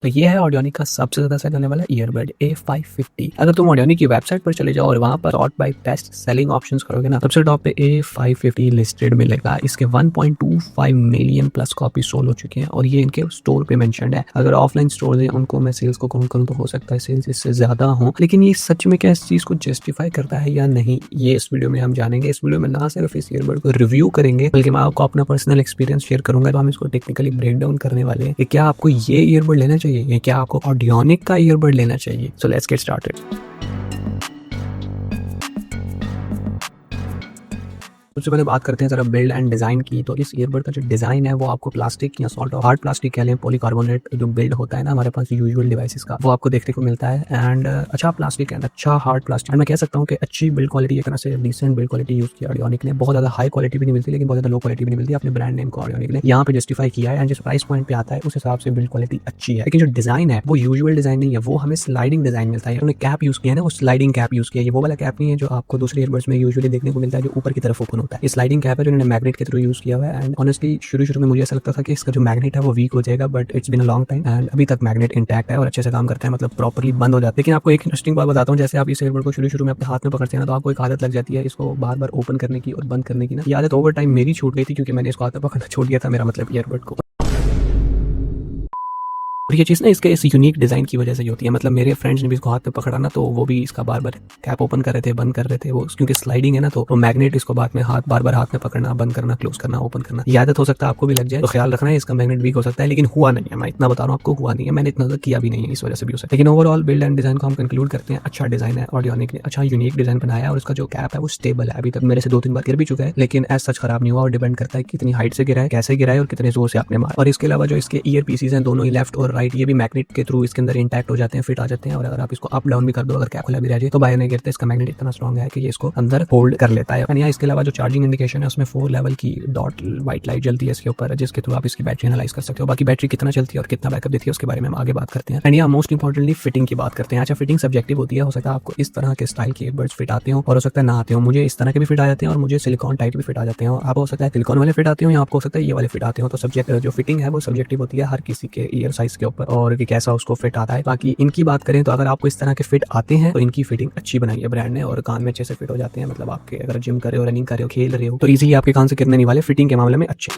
तो ये है ऑडियोनिक का सबसे ज़्यादा सेल होने वाला ईयरबड A550। अगर तुम ऑडियोनिक की वेबसाइट पर चले जाओ और वहाँ पर sort by best selling options करोगे ना, सबसे टॉप पे A550 लिस्टेड मिलेगा। इसके 1.25 मिलियन प्लस कॉपी सोल हो चुके हैं और ये इनके स्टोर पे मेंशन्ड है। अगर ऑफलाइन स्टोर है उनको मैं सेल्स को काउंट करूँ तो हो सकता है सेल्स इससे ज़्यादा हो, लेकिन ये सच में क्या इस चीज़ को जस्टिफाई करता है या नहीं, ये इस वीडियो में हम जानेंगे। इस वीडियो में ना सिर्फ इस ईयरबड को रिव्यू करेंगे बल्कि मैं आपको अपना पर्सनल एक्सपीरियंस शेयर करूंगा। तो हम इसको टेक्निकली ब्रेक डाउन करने वाले हैं कि क्या आपको ये ईयरबड लेना चाहिए या क्या आपको ऑडियोनिक का ईयरबड लेना चाहिए। So let's get started. सबसे पहले बात करते हैं जरा बिल्ड एंड डिजाइन की। तो इस ईयरबड का जो डिजाइन है वो आपको प्लास्टिक या सॉल्ट ऑफ हार्ड प्लास्टिक कह लें, पॉलीकार्बोनेट जो बिल्ड होता है ना हमारे पास यूजुअल डिवाइसेस का, वो आपको देखने को मिलता है। एंड अच्छा प्लास्टिक एंड अच्छा हार्ड प्लास्टिक, मैं कह सकता हूँ कि अच्छी बिल्ड क्वालिटी, एक तरह से डिसेंट बिल्ड क्वालिटी यूज किया ऑडियोनिक ने। बहुत ज्यादा हाई क्वालिटी भी नहीं मिलती लेकिन बहुत ज्यादा लो क्वालिटी भी नहीं मिलती। अपने ब्रांड नेम को ऑडियोनिक ने यहाँ पे जस्टिफाई किया है एंड जिस प्राइस पॉइंट पे आता है उस हिसाब से बिल्ड क्वालिटी अच्छी है। लेकिन जो डिजाइन है वो यूजुअल डिजाइन नहीं है, वो हमें स्लाइडिंग डिजाइन मिलता है। उन्होंने कैप यूज किया है ना, वो स्लाइडिंग कैप यूज किया है। ये वो वाला कैप नहीं है जो आपको दूसरे ईयरबड्स में यूजुअली देखने को मिलता है जो ऊपर की तरफ ओपन होता है। ये स्लाइडिंग कैप है जो इन्होंने मैग्नेट के थ्रू यूज किया हुआ है। एंड ऑनेस्टली शुरू में मुझे ऐसा लगता था कि इसका जो मैग्नेट है वो वीक हो जाएगा, but it's been a long time and अभी तक मैग्नेट इंटैक्ट है और अच्छे से काम करता है, मतलब प्रॉपर्ली बंद हो जाता है। लेकिन आपको एक इंटरेस्टिंग बात बताता हूँ, जैसे आप इस ईयरबड को शुरू में अपने हाथ में पकड़ते हैं ना तो आपको एक आदत लग जाती है इसको बार बार ओपन करने की और बंद करने की ना। ये आदत ओवर टाइम मेरी छूट गई थी क्योंकि मैंने इसको हाथ में पकड़ना छोड़ दिया था, मेरा मतलब ईयरबड को। और ये चीज़ ना इसके इस यूनिक डिज़ाइन की वजह से होती है। मतलब मेरे फ्रेंड्स ने भी इसको हाथ पे पकड़ा ना तो वो भी इसका बार बार कैप ओपन कर रहे थे, बंद कर रहे थे। वो क्योंकि स्लाइडिंग है ना तो वो मैग्नेट इसको बाद में बार बार हाथ में पकड़ना, बंद करना, क्लोज करना, ओपन करना, ये आदत हो सकता है आपको भी लग जाए। तो ख्याल रखना है, इसका मैग्नेट वीक हो सकता है लेकिन हुआ नहीं है। मैं इतना बता रहा हूँ आपको, हुआ नहीं है, मैंने इतना किया भी नहीं है, इस वजह से भी हो सकता है। लेकिन ओवरऑल बिल्ड एंड डिजाइन को हम कंक्लूड करते हैं, अच्छा डिजाइन है, ऑडियोनिक ने अच्छा यूनिक डिजाइन बनाया है और उसका जो कैप है वो स्टेबल है। अभी तक मेरे से 2-3 बार गिर भी चुका है लेकिन एज सच खराब नहीं हुआ। और डिपेंड करता है कितनी हाइट से गिरा है, कैसे गिरा है और कितने जोर से आपने मारा। और इसके अलावा जो इसके ईयर पीसीज हैं दोनों ही लेफ्ट और राइट, ये भी मैग्नेट के थ्रू इसके अंदर इंटैक्ट हो जाते हैं, फिट आ जाते हैं। और अगर आप इसको अप डाउन भी कर दो, अगर कैप खुला भी रह जाए तो बाहर नहीं गिरते। इसका मैग्नेट इतना स्ट्रॉन्ग है कि ये इसको अंदर होल्ड कर लेता है। यहाँ इसके अलावा जो चार्जिंग इंडिकेशन है उसमें 4 लेवल की डॉट व्हाइट लाइट जलती है इसके ऊपर, जिसके थ्रू आप इसकी बैटरी एनालाइज कर सकते हो। बाकी बैटरी कितना चलती है और कितना बैकअप देती है उसके बारे में हम आगे बात करते हैं। एंड यहाँ मोस्ट इंपॉर्टेंटली फिटिंग की बात करते हैं। अच्छा फिटिंग सब्जेक्टिव होती है, हो सकता है आपको इस तरह के स्टाइल के ईयरबड्स फिट आते हो और हो सकता है ना आते हो। मुझे इस तरह के भी फिट आ जाते हैं और मुझे सिलिकॉन टाइप भी फिट आ जाते हैं। आप हो सकता है सिलिकॉन वाले फिट आते हो या आपको हो सकता है ये वाले फिट आते हो। तो सब्जेक्ट जो फिटिंग है वो सब्जेक्टिव होती है हर किसी के ईयर साइज के ऊपर और कि कैसा उसको फिट आता है। बाकी इनकी बात करें तो अगर आपको इस तरह के फिट आते हैं तो इनकी फिटिंग अच्छी बनाई है ब्रांड ने और कान में अच्छे से फिट हो जाते हैं। मतलब आपके अगर जिम कर रहे हो, रनिंग कर रहे हो, खेल रहे हो तो इजीली आपके कान से गिरने नहीं वाले, फिटिंग के मामले में अच्छे।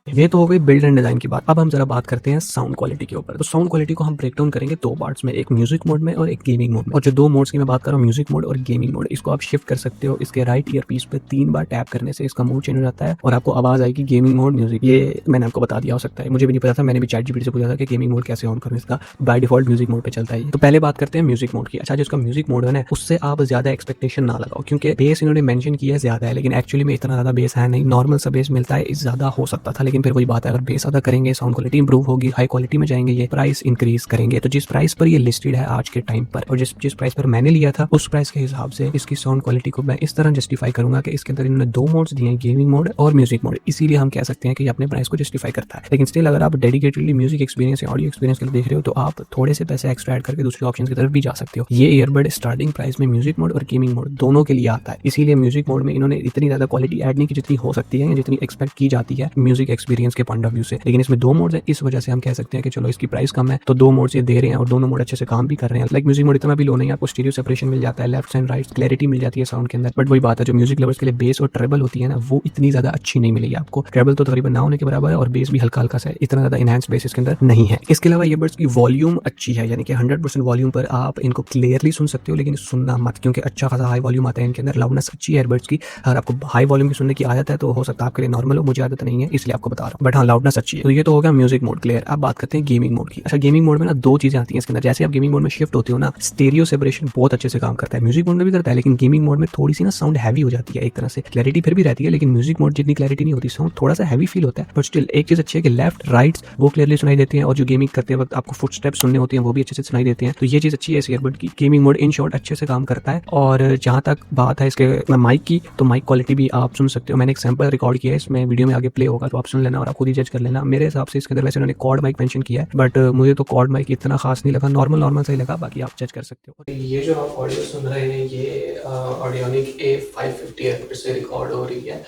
ये तो हो गई बिल्ड एंड डिजाइन की बात। अब हम जरा बात करते हैं साउंड क्वालिटी के ऊपर। तो साउंड क्वालिटी को हम ब्रेक डाउन करेंगे 2 पार्ट्स में, एक म्यूजिक मोड में और एक गेमिंग मोड में। और जो 2 मोड्स की मैं बात कर रहा हूँ, म्यूजिक मोड और गेमिंग मोड, इसको आप शिफ्ट कर सकते हो। इसके राइट ईयर पीस पे 3 बार टैप करने से इसका मोड चेंज हो जाता है और आपको आवाज आएगी गेमिंग मोड म्यूजिक। ये मैंने आपको बता दिया, हो सकता है मुझे भी नहीं पता था, मैंने भी ChatGPT से पूछा था कि गेमिंग मोड कैसे ऑन करूँ। इसका बाय डिफॉल्ट म्यूजिक मोड पे चलता है। तो पहले बात करते हैं म्यूजिक मोड की। अच्छा जिसका म्यूजिक मोड है ना उससे आप ज्यादा एक्सपेक्टेशन ना लगाओ क्योंकि बेस इन्होंने मेंशन किया है ज्यादा है, लेकिन एक्चुअली में इतना ज्यादा बेस है नहीं, नॉर्मल सा बेस मिलता है। ज्यादा हो सकता था लेकिन फिर वही बात है, अगर बेस ज्यादा करेंगे साउंड क्वालिटी इंप्रूव होगी, हाई क्वालिटी में जाएंगे, ये प्राइस इंक्रीज करेंगे। तो जिस प्राइस पर ये लिस्टेड है आज के टाइम पर और जिस प्राइस पर मैंने लिया था उस प्राइस के हिसाब से इसकी साउंड क्वालिटी को मैं इस तरह जस्टिफाई करूंगा कि इसके अंदर इन्होंने 2 मोड्स दिए हैं, गेमिंग मोड और म्यूजिक मोड। इसीलिए हम कह सकते हैं कि ये अपने प्राइस को जस्टिफाई करता है। लेकिन स्टिल अगर आप डेडिकेटेडली म्यूजिक एक्सपीरियंस या ऑडियो एक्सपीरियंस के लिए देख रहे हो तो आप थोड़े से पैसे एक्स्ट्रा ऐड करके दूसरे ऑप्शन की तरफ भी जा सकते हो। ये ईयरबड स्टार्टिंग प्राइस में म्यूजिक मोड और गेमिंग मोड दोनों के लिए आता है। इसीलिए म्यूजिक मोड में इन्होंने इतनी ज्यादा क्वालिटी ऐड नहीं की जितनी हो सकती है या जितनी एक्सपेक्ट की जाती है म्यूजिक एक्सपीरियंस के पॉइंट ऑफ व्यू से। लेकिन इसमें 2 मोड्स है, इस वजह से हम कह सकते हैं कि चलो इसकी प्राइस कम है तो 2 मोड ये दे रहे हैं और दोनों मोड अच्छे से काम भी कर रहे हैं। लाइक म्यूजिक मोड इतना भी लो नहीं है, आपको स्टीरियो सेपरेशन मिल जाता है, लेफ्ट एंड राइट क्लैरिटी मिल जाती है साउंड के अंदर। बट वही बात है, जो म्यूजिक लवर्स के लिए बेस और ट्रेबल होती है ना वो इतनी ज्यादा अच्छी नहीं मिलेगी आपको। ट्रेबल तो तकरीबन ना होने के बराबर है और बेस भी हल्का हल्का सा है, इतना ज्यादा इनहैंस बेस इसके अंदर नहीं है। इसके अलावा ईयरबड्स की वॉल्यूम अच्छी है, यानी कि 100% वॉल्यूम पर आप इनको क्लियरली सुन सकते हो, लेकिन सुनना मत क्योंकि अच्छा खासा हाई वॉल्यूम आता है इनके अंदर। लाउडनेस अच्छी है ईयरबड्स की। अगर आपको हाई वॉल्यूम की सुनने की आदत है तो हो सकता है आपके लिए नॉर्मल हो, मुझे आदत नहीं है इसलिए आपको बता रहा हूँ। बट हाँ लाउडनेस अच्छी है। तो ये तो हो गया म्यूजिक मोड क्लियर। अब बात करते हैं गेमिंग मोड की। अच्छा गेमिंग मोड में ना 2 चीजें आती हैं इसके अंदर। जैसे आप गेमिंग मोड में शिफ्ट होते हो ना, स्टीरियो सेपरेशन बहुत अच्छे से काम करता है, म्यूजिक मोड में भी करता है, लेकिन गेमिंग मोड में थोड़ी सी ना साउंड हैवी हो जाती है एक तरह से। क्लैरिटी फिर भी रहती है लेकिन म्यूजिक मोड जितनी क्लैरिटी नहीं होती, साउंड थोड़ा सा हैवी फील होता है। बट स्टिल एक चीज अच्छी है कि लेफ्ट राइट वो क्लियरली सुनाई देते हैं और जो गेमिंग करते वक्त आपको फुट स्टेप्स सुनने होते हैं वो भी अच्छे से सुनाई देते हैं। तो ये चीज अच्छी है इस ईयरबड की। गेमिंग मोड इन शॉर्ट अच्छे से काम करता है। और जहां तक बात है इसके माइक की, तो माइक क्वालिटी भी आप सुन सकते हो। मैंने एक सैंपल रिकॉर्ड किया है, इसमें वीडियो में आगे प्ले होगा तो आप सुन लेना और आप खुद ही जज कर लेना। मेरे हिसाब से इसके अंदर वैसे उन्होंने कॉर्ड माइक मेंशन किया है बट मुझे तो कॉर्ड माइक इतना खास नहीं लगा, नॉर्मल सही लगा, बाकी आप जज कर सकते हो। ये जो आप ऑडियो सुन रहे हैं ये ऑडियोनिक A550 से रिकॉर्ड हो रही है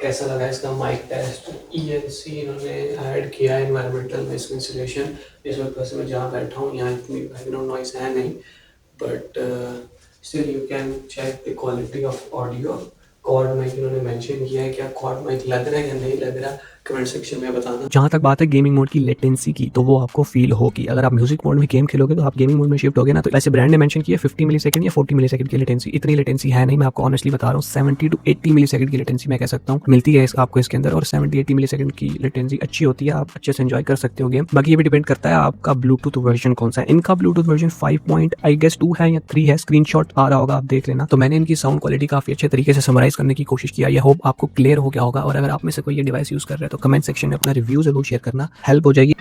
कैसा लगा इसका माइक टेस्ट। ENC इन्होंने ऐड किया है एनवायरमेंटल नॉइस कैंसिलेशन। इस वक्त वैसे मैं जहाँ बैठा हूँ यहाँ इतनी बैकग्राउंड नॉइस है नहीं, but still you can check the quality of audio. Cord mic इन्होंने मेंशन किया है, क्या कॉर्ड माइक लग रहा है या नहीं लग रहा, कमेंट सेक्शन में बताना। जहाँ तक बात है गेमिंग मोड की लेटेंसी की, तो वो आपको फील होगी। अगर आप म्यूजिक मोड में गेम खेलोगे तो आप गेमिंग मोड में शिफ्ट होगे ना, तो वैसे ब्रांड ने मेंशन किया 50 मिली सेकंड या 40 मिली सेकंड की लेटेंसी। इतनी लेटेंसी है नहीं, मैं आपको ऑनेस्टली बता रहा हूँ। 70 to 80 मिली सेकंड की लेटेंसी मैं कह सकता हूँ मिलती है आपको इसके अंदर, और 70-80 मिली सेकंड की लेटेंसी अच्छी होती है, आप अच्छे से एंजॉय कर सकते हो गेम। बाकी ये भी डिपेंड करता है आपका ब्लूटूथ वर्जन कौन सा है। इनका ब्लूटूथ वर्जन 5.2 है या 3 है, स्क्रीनशॉट आ रहा होगा, आप देख लेना। तो मैंने इनकी साउंड क्वालिटी काफी अच्छे तरीके से समराइज करने की कोशिश किया। आई होप आपको क्लियर हो गया होगा, और अगर आप में से कोई ये डिवाइस यूज कर रहे हैं तो कमेंट सेक्शन में अपना रिव्यू जरूर शेयर करना, हेल्प हो जाएगी।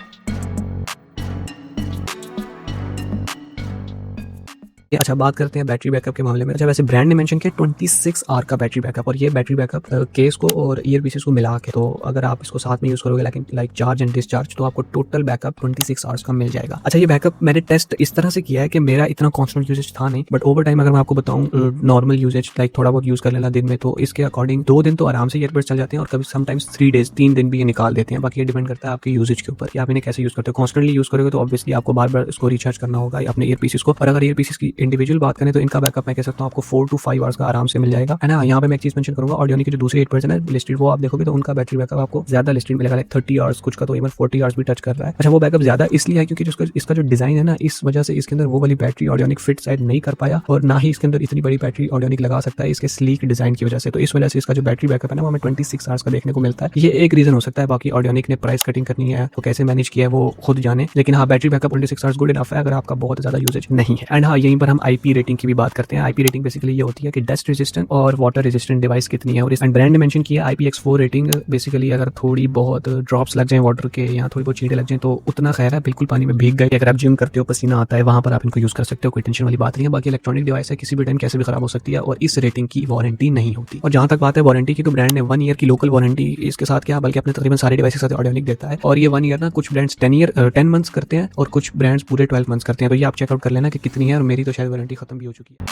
अच्छा, बात करते हैं बैटरी बैकअप के मामले में। अच्छा, वैसे ब्रांड ने मेंशन किया 26 आवर का बैटरी बैकअप, और ये बैटरी बैकअप केस को और ईयर पीसेस को मिला के, तो अगर आप इसको साथ में यूज करोगे लाइक चार्ज एंड डिस्चार्ज, तो आपको टोटल बैकअप 26 आवर्स का मिल जाएगा। अच्छा, ये बैकअप मैंने टेस्ट इस तरह से किया है कि मेरा इतना कॉन्स्टेंट यूजेज था नहीं, बट ओवर टाइम अगर मैं आपको बताऊं नॉर्मल यूजेज लाइक थोड़ा बहुत यूज कर लेना दिन में, तो इसके अकॉर्डिंग 2 दिन तो आराम से ईयरबड्स चल जाते हैं, और कभी समटाइम्स 3 डेज 3 दिन भी ये निकाल देते हैं। बाकी ये डिपेंड करता है आपके यूजेज के ऊपर कि आप इन्हें कैसे यूज करते हो। कॉन्स्टेंटली यूज करोगे तो ऑब्वियसली आपको बार बार इसको रिचार्ज करना होगा अपने ईयर पीसेस को, और अगर ईयर पीसेस की इंडिविजुअल बात करें तो इनका बैकअप मैं कह सकता हूँ आपको 4 to 5 आवर्स का आराम से मिल जाएगा, है ना। यहाँ पे मैं एक चीज मेंशन करूंगा, ऑडियोनिक की जो दूसरी 8% है लिस्टेड, वो आप देखोगे तो उनका बैटरी बैकअप आपको ज्यादा लिस्टेड मिलेगा, लाइक 30 आवर्स, कुछ का तो इवन 40 आवर्स भी टच कर रहा है। अच्छा, वो बैकअप ज्यादा इसलिए है क्योंकि इसका जो डिजाइन है ना, इस वजह से इसके अंदर वो वाली बैटरी ऑडियोनिक फिट साइड नहीं कर पाया, और ना ही इसके अंदर इतनी बड़ी बैटरी ऑडियोनिक लगा सकता है इसके स्लीक डिजाइन की वजह से। तो इस वजह से इसका जो बैटरी बैकअप है ना, वो हमें 26 आवर्स का देखने को मिलता है। ये एक रीजन हो सकता है, बाकी ऑडियोनिक ने प्राइस कटिंग करनी है तो कैसे मैनेज किया है वो खुद जाने, लेकिन हाँ, battery backup 26 hours good enough है अगर आपका बहुत ज्यादा यूजेज नहीं है। एंड हाँ, यहीं पर हम IP रेटिंग की भी बात करते हैं। IP रेटिंग बेसिकली ये होती है कि डस्ट रेजिस्टेंट और वाटर रेजिस्टेंट डिवाइस कितनी है, और इस ब्रांड ने मेंशन किया IPX4 रेटिंग। बेसिकली अगर थोड़ी बहुत ड्रॉप्स लग जाए वाटर के या थोड़ी बहुत चींटे लग जाए तो उतना खैर है, बिल्कुल पानी में भीग गए, अगर आप जिम करते हो पसीना आता है वहां पर आप इनको यूज कर सकते हो, कोई टेंशन वाली बात नहीं है। बाकी इलेक्ट्रॉनिक डिवाइस है, किसी भी टाइम कैसे भी खराब हो सकती है, और इस रेटिंग की वारंटी नहीं होती। और जहां तक बात है वारंटी की, तो ब्रांड ने 1 ईयर की लोकल वारंटी इसके साथ क्या बल्कि अपने तकरीबन सारे डिवाइस के साथ ऑडियोनिक देता है। और ये 1 ईयर ना, कुछ ब्रांड्स 10 मंथ्स करते हैं और कुछ ब्रांड्स पूरे 12 मंथ्स करते हैं, तो ये आप चेकआउट कर लेना कि कितनी है, और मेरी तो शायद वारंटी खत्म भी हो चुकी है।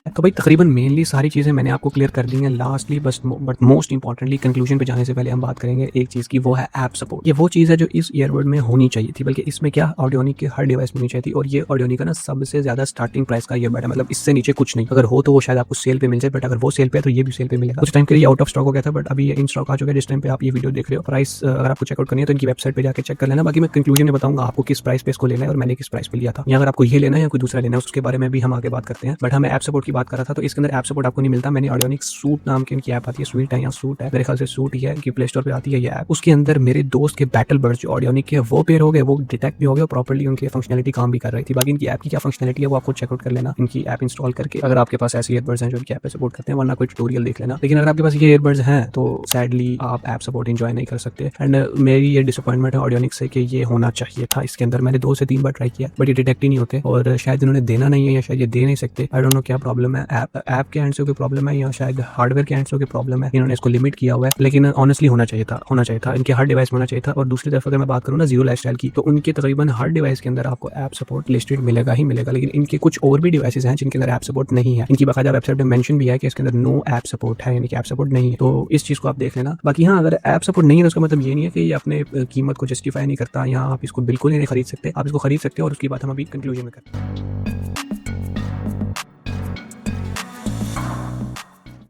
तो भाई तकरीबन मेनली सारी चीज़ें मैंने आपको क्लियर कर दी हैं। Lastly but most importantly conclusion पे जाने से पहले हम बात करेंगे एक चीज़ की, वो है ऐप सपोर्ट। ये वो चीज़ है जो इस ईयरबड में होनी चाहिए थी, बल्कि इसमें क्या ऑडियोनिक के हर डिवाइस में होनी चाहिए थी, और ये ऑडियोनिक का ना सबसे ज़्यादा स्टार्टिंग प्राइस का ईयरबड है, मतलब इससे नीचे कुछ नहीं। अगर हो तो वो शायद आपको सेल पे मिल जाए, बट अगर वो सेल पे है तो ये भी सेल पे मिलेगा। उस टाइम के लिए आउट ऑफ स्टॉक हो गया था, बट अभी ये इन स्टॉक आ चुका है जिस टाइम पे आप ये वीडियो देख रहे हो। प्राइस अगर आपको चेकआउट करनी है तो इनकी वेबसाइट पे जाकर चेक कर लेना। बाकी मैं कंक्लूजन में बताऊंगा आपको किस प्राइस पे इसको लेना है और मैंने किस प्राइस पे लिया था, या अगर आपको ये लेना है या कोई दूसरा लेना है उसके बारे में भी हम आगे बात करते हैं। बट हमें ऐप सपोर्ट की बात कर रहा था, तो इसके अंदर ऐप सपोर्ट आपको नहीं मिलता। मैंने ऑडियोनिक सूट नाम की इनकी ऐप आती है, स्वीट है या सूट है, मेरे ख्याल से सूट ही है, इनकी प्ले स्टोर पे आती है ये ऐप। उसके अंदर मेरे दोस्त के बैटल बर्ड्स जो ऑडियोनिक के वो पेयर हो गए, वो डिटेक्ट भी हो गए और प्रॉपर्ली उनकी फंक्शनलिटी काम भी कर रही थी। बाकी इनकी ऐप की क्या फंक्शनलिटी है वो आपको चेकआउट कर लेना इनकी ऐप इंस्टॉल करके, अगर आपके पास ऐसे ईयरबड्स हैं जो इनकी ऐप पे सपोर्ट करते हैं, वरना कोई ट्यूटोरियल देख लेना। लेकिन अगर आपके पास ये ईयरबड्स हैं तो सैडली आप ऐप सपोर्ट एंजॉय नहीं कर सकते। एंड मेरी ये डिसअपॉइंटमेंट है ऑडियोनिक से कि ये होना चाहिए था इसके अंदर। मैंने 2 से 3 बार ट्राई किया बट ये डिटेक्ट ही नहीं होते, और शायद इन्होंने देना नहीं है या शायद ये दे नहीं सकते। आई डोंट नो क्या प्रॉब्लम है, ऐप के एंड से कोई प्रॉब्लम है या शायद हार्डवेयर के एंड से कोई प्रॉब्लम है, इन्होंने इसको लिमिट किया हुआ है। लेकिन ऑनेस्टली होना चाहिए था इनके हर डिवाइस में होना चाहिए था। और दूसरी तरफ अगर मैं बात करूँ ना जीरो लाइफस्टाइल की, तो उनके तकरीबन हर डिवाइस के अंदर आपको ऐप सपोर्ट लिस्टेड मिलेगा ही मिलेगा, लेकिन इनके कुछ और भी डिवाइसेस हैं जिनके अंदर ऐप सपोर्ट नहीं है। इनकी बाकायदा वेबसाइट में मेंशन भी है कि इसके अंदर नो ऐप सपोर्ट है, यानी कि ऐप सपोर्ट नहीं है, तो इस चीज को आप देख लेना। बाकी हाँ, अगर ऐप सपोर्ट नहीं है तो उसका मतलब ये नहीं है कि ये अपने कीमत को जस्टिफाई नहीं करता, या आप इसको बिल्कुल नहीं खरीद सकते। आप इसको खरीद सकते हो और उसकी बात हम अभी कंक्लूजन में करते हैं।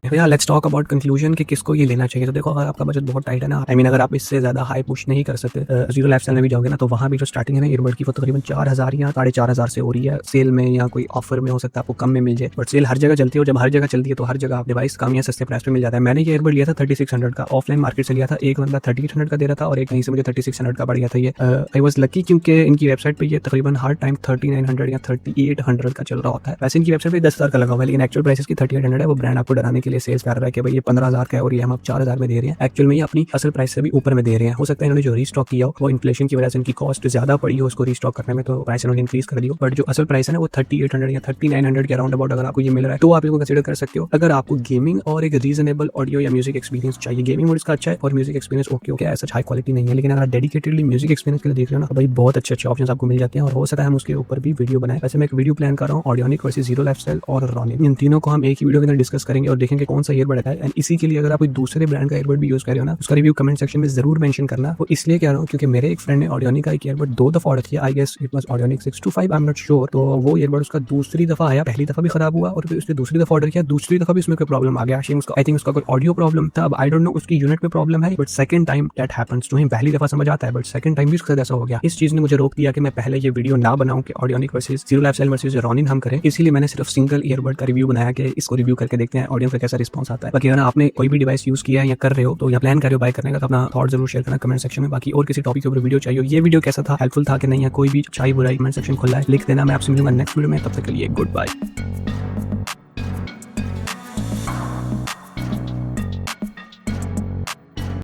भैया लेट्स टॉक अबाउट कंक्लूजन कि किसको ये लेना चाहिए। तो देखो, अगर आपका बजट बहुत टाइट है ना, आई मीन अगर आप इससे ज्यादा हाई पुश नहीं कर सकते, जीरो लाइफस्टाइल में भी जाओगे ना, तो वहाँ भी जो स्टार्टिंग है ना ईयरबड की, वो तकरीबन 4000 या 4500 से हो रही है सेल में, या कोई ऑफर में हो सकता है आपको कम में मिल जाए। बट सेल हर जगह चलती है, और जब हर जगह चलती है तो हर जगह आप डिवाइस कम या सस्ते प्राइस पे मिल जाता है। मैंने ये ईयरबड लिया था 3600 का, ऑफलाइन मार्केट से लिया था। एक बंदा 3800 का दे रहा था और एक कहीं से मुझे 3600 का पड़ गया था। ये आई वॉज लकी क्योंकि इनकी वेबसाइट पे ये तकरीबन हर टाइम 3900 या 3800 का चल रहा होता है। वैसे इनकी वेबसाइट पे 10,000 का लगा हुआ है, लेकिन एक्चुअल प्राइस की 3800 है। वो ब्रांड आपको डराने के लिए ये सेल्स कर रहा है कि भाई ये 15,000 का है और ये हम आप 4,000 में दे रहे हैं, एक्चुअल में ये अपनी असल प्राइस से भी ऊपर में दे रहे हैं। हो सकता है इन्होंने जो रीस्टॉक किया हो वो इन्फ्लेशन की वजह से इनकी कॉस्ट ज्यादा पड़ी हो उसको रीस्टॉक करने में, तो प्राइस इन्होंने इंक्रीज कर दी हो, बट जो असल प्राइस है ना वो 3800 या 3900 के अराउंड अबाउट अगर आपको ये मिल रहा है तो आप इसको कंसीडर कर सकते हो। अगर आपको गेमिंग और एक रीजनेबल ऑडियो या म्यूजिक एक्सपीरियंस चाहिए, गेमिंग मोड इसका अच्छा है और म्यूजिक एक्सपीरियंस ओके ऐसा हाई क्वालिटी नहीं है, लेकिन अगर डेडिकेटेडली म्यूजिक एक्सपीरियंस के लिए देख रहे हो ना तो भाई बहुत अच्छे ऑप्शंस आपको मिल जाते हैं और हो सकता है हम उसके ऊपर भी वीडियो बनाए। वैसे मैं एक वीडियो प्लान कर रहा हूँ ऑडियोनिक वर्सेस जीरो लाइफस्टाइल और रॉनिन, इन तीनों को हम एक ही वीडियो के अंदर डिस्कस करेंगे और देखेंगे कौन सा ईयरबड है। एंड इसी के लिए अगर आप कोई दूसरे ब्रांड का ईयरबड भी यूज कर रहे हो ना उसका रिव्यू कमेंट सेक्शन में जरूर मेंशन करना। वो इसलिए कह रहा हूँ क्योंकि मेरे एक फ्रेंड ने ऑडियोनिक का एक ईयरबड 2 दफा ऑर्डर किया, I guess it was Audionic 625, I am not sure. तो वो ईयरबड उसका दूसरी दफा आया, पहली दफा भी खराब हुआ और फिर उसने दूसरी दफा ऑर्डर किया, दूसरी दफा भी उसमें कोई प्रॉब्लम आ गया। आई थिंक उसका कोई ऑडियो प्रॉब्लम था, अब आई डोंट नो उसकी यूनिट में प्रॉब्लम है, but second time that happens to him. पहली दफा समझ आता है बट सेकंड टाइम भी उसके साथ ऐसा हो गया। इस चीज ने मुझे रोक दिया कि मैं पहले ये वीडियो ना बनाऊं कि Audionic versus zero lifestyle versus Ronin हम करें, इसीलिए मैंने सिर्फ सिंगल ईयरबड का रिव्यू बनाया कि इसको रिव्यू करके देखते हैं ऑडियंस का कैसा रिस्पांस आता है। बाकी अगर आपने कोई भी डिवाइस यूज किया है या कर रहे हो तो या प्लान कर रहे हो बाय करने का तो अपना थॉट जरूर शेयर करना कमेंट सेक्शन में। बाकी और किसी टॉपिक के ऊपर वीडियो चाहिए, ये वीडियो कैसा था, हेल्पफुल था कि नहीं, या कोई भी अच्छाई बुराई कमेंट सेक्शन खुला है लिख देना। मैं आपसे मिलूंगा नेक्स्ट वीडियो में, तब तक के लिए गुड बाय।